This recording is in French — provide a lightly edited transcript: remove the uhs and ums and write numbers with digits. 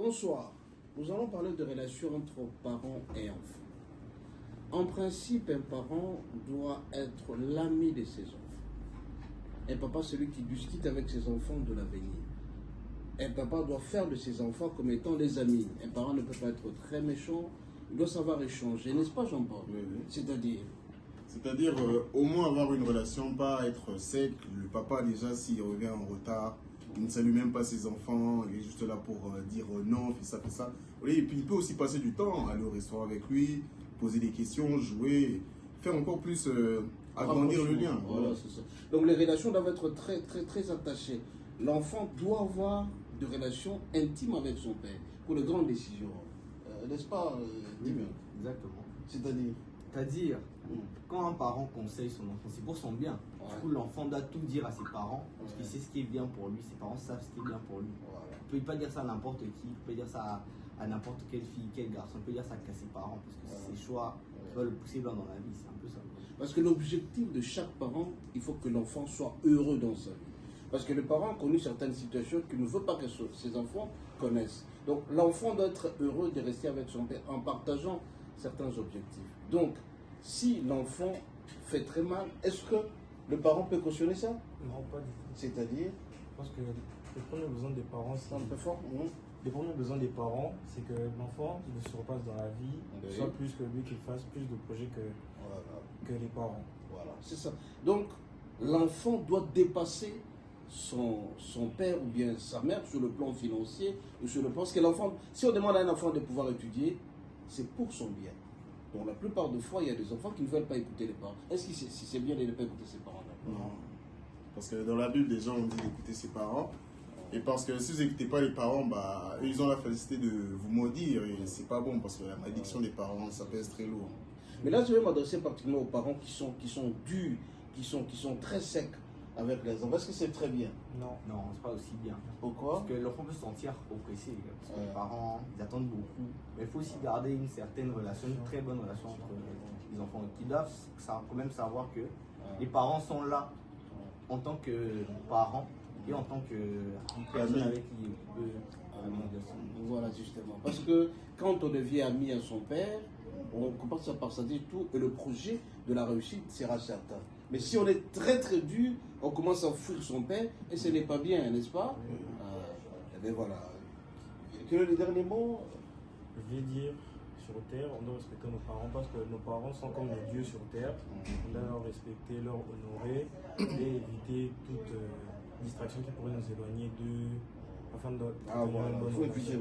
Bonsoir. Nous allons parler de relations entre parents et enfants. En principe, un parent doit être l'ami de ses enfants. Un papa, celui qui discute avec ses enfants de l'avenir. Un papa doit faire de ses enfants comme étant des amis. Un parent ne peut pas être très méchant, il doit savoir échanger, n'est-ce pas, Jean-Paul? Oui. C'est-à-dire au moins avoir une relation, pas être sec. Le papa, déjà, s'il revient en retard, il ne salue même pas ses enfants, il est juste là pour dire non, fais ça, fais ça. Oui, et puis il peut aussi passer du temps, aller au restaurant avec lui, poser des questions, jouer, faire encore plus agrandir le lien. Voilà, c'est ça. Donc les relations doivent être très attachées. L'enfant doit avoir de relations intimes avec son père pour les grandes décisions. N'est-ce pas, Dimien? Exactement. C'est-à-dire, quand un parent conseille son enfant, c'est pour son bien. Ouais. Du coup, l'enfant doit tout dire à ses parents parce qu'il sait ce qui est bien pour lui. Ses parents savent ce qui est bien pour lui. Voilà. Il ne peut pas dire ça à n'importe qui, il peut dire ça à n'importe quelle fille, quel garçon. Il peut dire ça qu'à ses parents parce que c'est ses choix qui vont le pousser loin dans la vie. C'est un peu ça. Parce que l'objectif de chaque parent, il faut que l'enfant soit heureux dans sa vie. Parce que le parent a connu certaines situations qu'il ne veut pas que ses enfants connaissent. Donc l'enfant doit être heureux de rester avec son père en partageant certains objectifs. Donc, si l'enfant fait très mal, est-ce que le parent peut cautionner ça? Non, pas du tout. C'est-à-dire, Je pense que le premier besoin des parents, c'est un peu fort, les premiers besoins des parents, c'est que l'enfant ne se repasse dans la vie, Oui. soit plus que lui, qu'il fasse plus de projets que les parents. Voilà, c'est ça. Donc, l'enfant doit dépasser son père ou bien sa mère sur le plan financier ou sur le plan... Parce que l'enfant, si on demande à un enfant de pouvoir étudier, c'est pour son bien. Donc, la plupart des fois, il y a des enfants qui ne veulent pas écouter les parents. Est-ce que si c'est bien de ne pas écouter ses parents? Non. Parce que dans la Bible, les gens ont dit d'écouter ses parents. Et parce que si vous n'écoutez pas les parents, bah, eux, ils ont la facilité de vous maudire. Et c'est pas bon parce que la malédiction des parents, ça pèse très lourd. Mais là, je vais m'adresser particulièrement aux parents qui sont durs, qui sont très secs avec les enfants. Est-ce que c'est très bien? Non. Non, c'est pas aussi bien. Pourquoi? Parce que l'enfant peut se sentir oppressé. Parce que Ouais. les parents, ils attendent beaucoup. Mais il faut aussi garder une certaine relation, une très bonne relation entre les enfants. Ils doivent quand même savoir que les parents sont là en tant que parents et en tant que personne avec qui il peut Voilà, justement. Parce que quand on devient ami à son père, on commence à partager tout et le projet de la réussite sera certain. Mais si on est très dur, on commence à fuir son père et ce n'est pas bien, n'est-ce pas? Et bien voilà. Quel est le dernier mot? Je vais dire, sur terre, on doit respecter nos parents parce que nos parents sont comme les dieux sur terre. On doit leur respecter, leur honorer et éviter toute distraction qui pourrait nous éloigner d'eux afin de Ah voilà, il faut éviter.